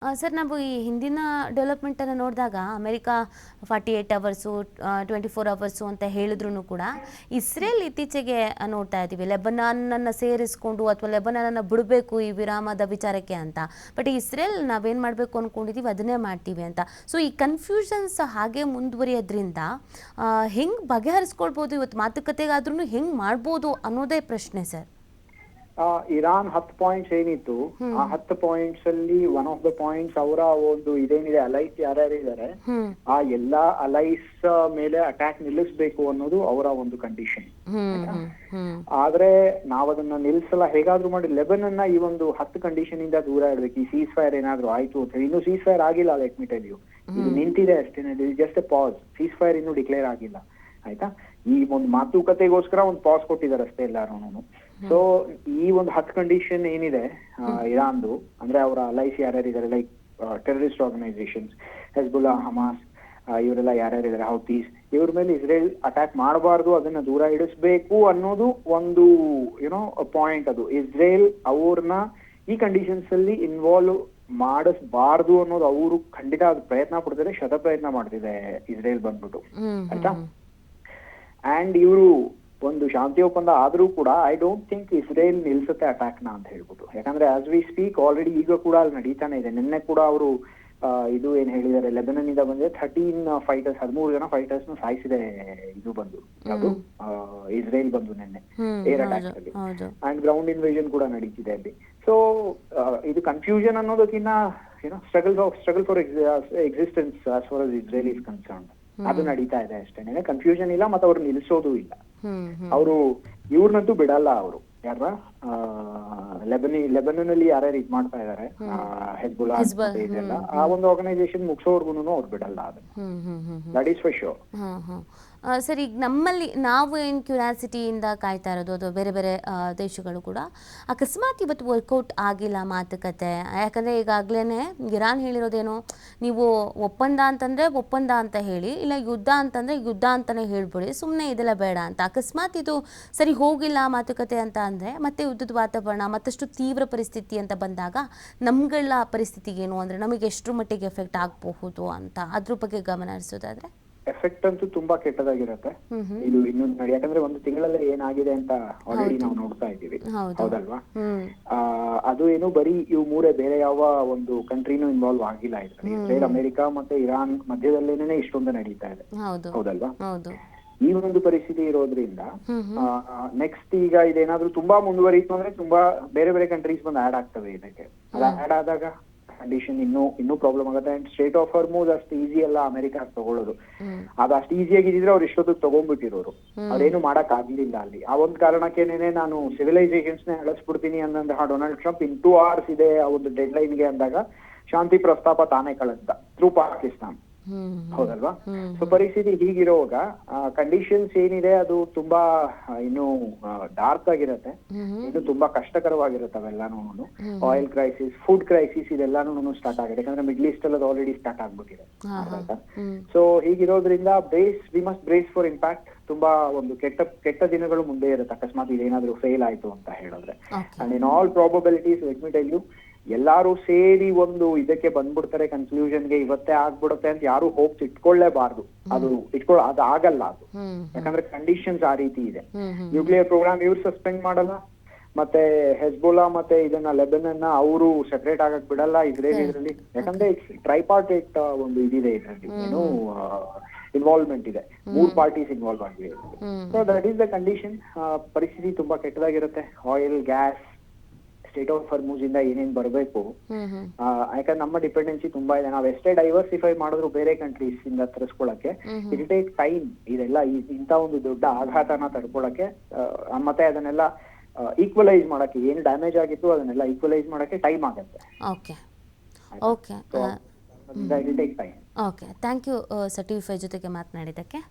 Sir ನಾವು ಈ ಹಿಂದಿನ ಡೆವಲಪ್ಮೆಂಟನ್ನು ನೋಡಿದಾಗ ಅಮೆರಿಕಾ 48 ಅವರ್ಸು 24 ಅವರ್ಸು ಅಂತ ಹೇಳಿದ್ರು ಕೂಡ ಇಸ್ರೇಲ್ ಇತ್ತೀಚೆಗೆ ನೋಡ್ತಾ ಇದ್ದೀವಿ ಲೆಬನಾನನ್ನು ಸೇರಿಸ್ಕೊಂಡು ಅಥವಾ ಲೆಬನಾನನ್ನು ಬಿಡಬೇಕು ಈ ವಿರಾಮದ ವಿಚಾರಕ್ಕೆ ಅಂತ. ಬಟ್ ಇಸ್ರೇಲ್ ನಾವೇನು ಮಾಡಬೇಕು ಅಂದ್ಕೊಂಡಿದ್ದೀವಿ ಅದನ್ನೇ ಮಾಡ್ತೀವಿ ಅಂತ. ಸೊ ಈ ಕನ್ಫ್ಯೂಷನ್ಸ್ ಹಾಗೆ ಮುಂದುವರಿಯೋದ್ರಿಂದ ಹೆಂಗೆ ಬಗೆಹರಿಸ್ಕೊಳ್ಬೋದು, ಇವತ್ತು ಮಾತುಕತೆಗಾದ್ರೂ ಹೆಂಗೆ ಮಾಡ್ಬೋದು ಅನ್ನೋದೇ ಪ್ರಶ್ನೆ ಸರ್. ಇರಾನ್ 10 ಪಾಯಿಂಟ್ಸ್ ಏನಿತ್ತು, ಆ 10 ಪಾಯಿಂಟ್ಸ್ ಅಲ್ಲಿ ಒನ್ ಆಫ್ ದ ಪಾಯಿಂಟ್ಸ್ ಅವರ ಒಂದು ಇದೇನಿದೆ ಅಲೈಸ್ ಯಾರ್ಯಾರು ಇದ್ದಾರೆ ಆ ಎಲ್ಲಾ ಅಲೈಸ್ ಮೇಲೆ ಅಟ್ಯಾಕ್ ನಿಲ್ಲಿಸಬೇಕು ಅನ್ನೋದು ಅವರ ಒಂದು ಕಂಡೀಷನ್. ಆದ್ರೆ ನಾವದನ್ನ ನಿಲ್ಸಲ್ಲ, ಹೇಗಾದ್ರೂ ಮಾಡಿ ಲೆಬನನ್ನ ಈ ಒಂದು 10 ಕಂಡೀಷನ್ ಇಂದ ದೂರ ಇಡ್ಬೇಕು. ಈ ಸೀಸ್ ಫೈರ್ ಏನಾದ್ರು ಆಯ್ತು ಅಂತ ಹೇಳಿ, ಇನ್ನು ಸೀಸ್ ಫೈರ್ ಆಗಿಲ್ಲ, ಲೆಟ್ ಮಿ ಟೆಲ್ ಯು, ಇದು ನಿಂತಿದೆ ಅಷ್ಟೇನೆ, just A pass. Seize fire ಇನ್ನು ಡಿಕ್ಲೇರ್ ಆಗಿಲ್ಲ, ಆಯ್ತಾ. ಈ ಒಂದು ಮಾತುಕತೆಗೋಸ್ಕರ ಒಂದು ಪಾಸ್ ಕೊಟ್ಟಿದ್ದಾರೆ ಅಷ್ಟೇ ಎಲ್ಲಾರು. ಸೊ ಈ ಒಂದು 10 ಕಂಡೀಷನ್ ಏನಿದೆ ಇರಾನ್ದು, ಅಂದ್ರೆ ಅವರ ಅಲೈಸ್ ಯಾರ್ಯಾರಿದ್ದಾರೆ, like terrorist organisations, Hezbollah, Hamas, ಇವರೆಲ್ಲ ಯಾರ್ಯಾರಿದ್ದಾರೆ, ಹೌತೀಸ್, ಇವ್ರ ಮೇಲೆ ಇಸ್ರೇಲ್ ಅಟ್ಯಾಕ್ ಮಾಡಬಾರ್ದು, ಅದನ್ನ ದೂರ ಇಡಿಸ್ಬೇಕು ಅನ್ನೋದು ಒಂದು ಏನೋ ಪಾಯಿಂಟ್. ಅದು ಇಸ್ರೇಲ್ ಅವ್ರನ್ನ ಈ ಕಂಡೀಷನ್ಸ್ ಅಲ್ಲಿ ಇನ್ವಾಲ್ವ್ ಮಾಡಿಸಬಾರ್ದು ಅನ್ನೋದು ಅವರು ಖಂಡಿತ ಅದು ಪ್ರಯತ್ನ ಪಡ್ತಾರೆ, ಪ್ರಯತ್ನ ಮಾಡ್ತಿದೆ ಇಸ್ರೇಲ್ ಬಂದ್ಬಿಟ್ಟು, ಆಯ್ತಾ. ಅಂಡ್ ಇವರು ಒಂದು ಶಾಂತಿ ಒಪ್ಪಂದ ಆದ್ರೂ ಕೂಡ ಐ ಡೋಂಟ್ ಥಿಂಕ್ ಇಸ್ರೇಲ್ ನಿಲ್ಸುತ್ತೆ ಅಟ್ಯಾಕ್ ನ ಅಂತ ಹೇಳ್ಬೋದು. ಯಾಕಂದ್ರೆ ಆಸ್ ವಿ ಸ್ಪೀಕ್ ಆಲ್ರೆಡಿ ಈಗ ಕೂಡ ಅಲ್ಲಿ ನಡೀತಾನೆ ಇದೆ. ನಿನ್ನೆ ಕೂಡ ಅವರು ಇದು ಏನ್ ಹೇಳಿದ್ದಾರೆ, ಲೆಬನನ್ ಇಂದ ಬಂದ್ರೆ 13 ಜನ ಫೈಟರ್ಸ್ ನ ಸಾಯಿಸಿದೆ ಇದು ಬಂದು, ಯಾವುದು ಇಸ್ರೇಲ್ ಬಂದು ನಿನ್ನೆ ಏರ್ ಅಟ್ಯಾಕ್ ಅಲ್ಲಿ. ಅಂಡ್ ಗ್ರೌಂಡ್ ಇನ್ವೇಷನ್ ಕೂಡ ನಡೀತಿದೆ ಅಲ್ಲಿ. ಸೊ ಇದು ಕನ್ಫ್ಯೂಷನ್ ಅನ್ನೋದಕ್ಕಿಂತ ಏನೋ struggle for existence as for as Israel is concern, ಅದು ನಡೀತಾ ಇದೆ ಅಷ್ಟೇನೆ. ಕನ್ಫ್ಯೂಷನ್ ಇಲ್ಲ, ಮತ್ತೆ ಅವ್ರು ನಿಲ್ಸೋದು ಇಲ್ಲ. ಅವರು ಇವ್ರನ್ನಂತೂ ಬಿಡಲ್ಲ. ಅವರು ಯಾರ ಲೆಬನನ್ ಅಲ್ಲಿ ಯಾರ್ಯಾರು ಇದ್ ಮಾಡ್ತಾ ಇದಾರೆ, ಹೆಜ್ಬುಲ್ಲಾ ಇದೆಲ್ಲ, ಆ ಒಂದು ಆರ್ಗನೈಸೇಷನ್ ಮುಗಿಸೋರ್ಗುನು ಅವ್ರು ಬಿಡಲ್ಲ. ಅದು that is for sure. Sir, ಈಗ ನಮ್ಮಲ್ಲಿ ನಾವು ಏನು ಕ್ಯೂರಿಯಾಸಿಟಿಯಿಂದ ಕಾಯ್ತಾ ಇರೋದು, ಅದು ಬೇರೆ ಬೇರೆ ದೇಶಗಳು ಕೂಡ ಅಕಸ್ಮಾತ್ ಇವತ್ತು ವರ್ಕೌಟ್ ಆಗಿಲ್ಲ ಮಾತುಕತೆ, ಯಾಕಂದರೆ ಈಗಾಗಲೇ ಇರಾನ್ ಹೇಳಿರೋದೇನು, ನೀವು ಒಪ್ಪಂದ ಅಂತಂದರೆ ಒಪ್ಪಂದ ಅಂತ ಹೇಳಿ, ಇಲ್ಲ ಯುದ್ಧ ಅಂತಂದರೆ ಯುದ್ಧ ಅಂತಲೇ ಹೇಳ್ಬಿಡಿ, ಸುಮ್ಮನೆ ಇದೆಲ್ಲ ಬೇಡ ಅಂತ. ಅಕಸ್ಮಾತ್ ಇದು ಸರಿ ಹೋಗಿಲ್ಲ ಮಾತುಕತೆ ಅಂತ ಅಂದರೆ ಮತ್ತೆ ಯುದ್ಧದ ವಾತಾವರಣ ಮತ್ತಷ್ಟು ತೀವ್ರ ಪರಿಸ್ಥಿತಿ ಅಂತ ಬಂದಾಗ ನಮ್ಗಳ ಪರಿಸ್ಥಿತಿ ಏನು, ಅಂದರೆ ನಮಗೆ ಎಷ್ಟರ ಮಟ್ಟಿಗೆ ಎಫೆಕ್ಟ್ ಆಗಬಹುದು ಅಂತ ಅದ್ರ ಬಗ್ಗೆ ಗಮನ ಹರಿಸೋದಾದ್ರೆ? ಎಫೆಕ್ಟ್ ಅಂತೂ ತುಂಬಾ ಕೆಟ್ಟದಾಗಿರತ್ತೆ ಇದು ಇನ್ನೊಂದು ನೋಡಿ. ಯಾಕಂದ್ರೆ ಒಂದು ತಿಂಗಳಲ್ಲಿ ಏನಾಗಿದೆ ಅಂತ ಆಲ್ರೆಡಿ ನಾವು ನೋಡ್ತಾ ಇದ್ದೀವಿ, ಹೌದಲ್ವಾ. ಅದು ಏನು ಬರೀ ಇವು ಮೂರೇ, ಬೇರೆ ಯಾವ ಒಂದು ಕಂಟ್ರಿನೂ ಇನ್ವಾಲ್ವ್ ಆಗಿಲ್ಲ ಇದ್ರಲ್ಲಿ. ಇಸ್ರೇಲ್, ಅಮೆರಿಕ ಮತ್ತೆ ಇರಾನ್ ಮಧ್ಯದಲ್ಲೇನೆ ಇಷ್ಟೊಂದು ನಡೀತಾ ಇದೆ, ಹೌದಲ್ವಾ. ಈ ಒಂದು ಪರಿಸ್ಥಿತಿ ಇರೋದ್ರಿಂದ ನೆಕ್ಸ್ಟ್ ಈಗ ಇದೇನಾದ್ರೂ ತುಂಬಾ ಮುಂದುವರಿತು ಅಂದ್ರೆ ತುಂಬಾ ಬೇರೆ ಬೇರೆ ಕಂಟ್ರೀಸ್ ಬಂದು ಆಡ್ ಆಗ್ತವೆ ಇದಕ್ಕೆ. ಅದು ಆಡ್ ಆದಾಗ ಕಂಡೀಷನ್ ಇನ್ನೂ ಪ್ರಾಬ್ಲಮ್ ಆಗುತ್ತೆ. ಅಂಡ್ ಸ್ಟ್ರೇಟ್ ಆಫ್ ಹಾರ್ಮುಜ್ ಅಷ್ಟು ಈಸಿ ಅಲ್ಲ ಅಮೆರಿಕ ತಗೊಳ್ಳೋದು. ಅದು ಅಷ್ಟು ಈಸಿಯಾಗಿದ್ರೆ ಅವ್ರು ಇಷ್ಟೊತ್ತಿಗೆ ತಗೊಂಡ್ಬಿಟ್ಟಿರೋರು, ಅವ್ರೇನು ಮಾಡಕ್ ಆಗ್ಲಿಲ್ಲ ಅಲ್ಲಿ. ಆ ಒಂದು ಕಾರಣಕ್ಕೇನೆ ನಾನು ಸಿವಿಲೈಸೇಷನ್ಸ್ ನ ಅಳಿಸ್ಬಿಡ್ತೀನಿ ಅಂತಂದ್ರೆ ಡೊನಾಲ್ಡ್ ಟ್ರಂಪ್ ಇನ್ 2 hours ಇದೆ ಆ ಒಂದು ಡೆಡ್ ಲೈನ್ಗೆ ಅಂದಾಗ ಶಾಂತಿ ಪ್ರಸ್ತಾಪ ತಾನೇ ಕಳಿಸ್ದ ಥ್ರೂ ಪಾಕಿಸ್ತಾನ್, ಹೌದಲ್ವಾ. ಸೊ ಪರಿಸ್ಥಿತಿ ಹೀಗಿರುವಾಗ ಕಂಡೀಷನ್ಸ್ ಏನಿದೆ ಅದು ತುಂಬಾ ಇನ್ನು ಡಾರ್ಕ್ ಆಗಿರತ್ತೆ, ಇದು ತುಂಬಾ ಕಷ್ಟಕರವಾಗಿರುತ್ತೆ ಅವೆಲ್ಲಾನು. ಆಯಿಲ್ ಕ್ರೈಸಿಸ್, ಫುಡ್ ಕ್ರೈಸಿಸ್, ಇದೆಲ್ಲಾನು ಸ್ಟಾರ್ಟ್ ಆಗಿದೆ. ಯಾಕಂದ್ರೆ ಮಿಡ್ಲ್ ಈಸ್ಟ್ ಅಲ್ಲಿ ಆಲ್ರೆಡಿ ಸ್ಟಾರ್ಟ್ ಆಗ್ಬಿಟ್ಟಿದೆ. ಸೊ ಹೀಗಿರೋದ್ರಿಂದ we must brace for impact. ತುಂಬಾ ಒಂದು ಕೆಟ್ಟ ದಿನಗಳು ಮುಂದೆ ಇರುತ್ತೆ ಅಕಸ್ಮಾತ್ ಇದೇನಾದ್ರೂ ಫೇಲ್ ಆಯ್ತು ಅಂತ ಹೇಳಿದ್ರೆ. And in all probabilities let me tell you, ಎಲ್ಲಾರು ಸೇರಿ ಒಂದು ಇದಕ್ಕೆ ಬಂದ್ಬಿಡ್ತಾರೆ ಕನ್ಕ್ಲೂಷನ್ಗೆ, ಇವತ್ತೇ ಆಗ್ಬಿಡುತ್ತೆ ಅಂತ ಯಾರು ಹೋಪ್ಸ್ ಇಟ್ಕೊಳ್ಳೇಬಾರ್ದು. ಅದು ಆಗಲ್ಲ ಅದು, ಯಾಕಂದ್ರೆ ಕಂಡೀಷನ್ಸ್ ಆ ರೀತಿ ಇದೆ. ನ್ಯೂಕ್ಲಿಯರ್ ಪ್ರೋಗ್ರಾಮ್ ಇವ್ರು ಸಸ್ಪೆಂಡ್ ಮಾಡಲ್ಲ, ಮತ್ತೆ ಹೆಜ್ಬುಲ್ಲಾ ಮತ್ತೆ ಇದನ್ನ ಲೆಬನನ್ ಅವರು ಸೆಪರೇಟ್ ಆಗಕ್ ಬಿಡಲ್ಲ ಇಸ್ರೇಲ್ ಇದರಲ್ಲಿ. ಯಾಕಂದ್ರೆ ಟ್ರೈಪಾರ್ಟೇಟ್ ಒಂದು ಇದಿದೆ ಇದರಲ್ಲಿ, ಏನು ಇನ್ವಾಲ್ವ್ಮೆಂಟ್ ಇದೆ, 3 ಪಾರ್ಟೀಸ್ ಇನ್ವಾಲ್ವ್ ಆಗಿವೆ. So that is the condition. ಪರಿಸ್ಥಿತಿ ತುಂಬಾ ಕೆಟ್ಟದಾಗಿರುತ್ತೆ. Oil, gas, state of Hormuz ಇಂದ ಏನೇನ್ ಬರಬೇಕು, ಯಾಕಂದ್ರೆ ನಮ್ಮ ಡಿಪೆಂಡೆನ್ಸಿ ತುಂಬಾ ಇದೆ. ನಾವ್ ಎಷ್ಟೇ ಡೈವರ್ಸಿಫೈ ಮಾಡಿದ್ರು ಬೇರೆ ಕಂಟ್ರೀಸ್ ಇಂದ ತರಿಸ್ಕೊಳಕ್ಕೆ ಇಟ್ ಟೇಕ್ ಟೈಮ್. ಇದೆಲ್ಲ ಇಂತ ಒಂದು ದೊಡ್ಡ ಆಘಾತನ ತಡ್ಕೊಳಕ್ಕೆ ಮತ್ತೆ ಅದನ್ನೆಲ್ಲ ಈಕ್ವಲೈಸ್ ಮಾಡಕ್ಕೆ, ಏನು ಡ್ಯಾಮೇಜ್ ಆಗಿತ್ತು ಅದನ್ನೆಲ್ಲ ಈಕ್ವಲೈಸ್ ಮಾಡಕ್ಕೆ ಟೈಮ್ ಆಗುತ್ತೆ. ಓಕೆ, ಥ್ಯಾಂಕ್ ಯು ಸರ್ ಟಿವಿ5 ಜೊತೆಗೆ ಮಾತನಾಡಿದ್ದಕ್ಕೆ.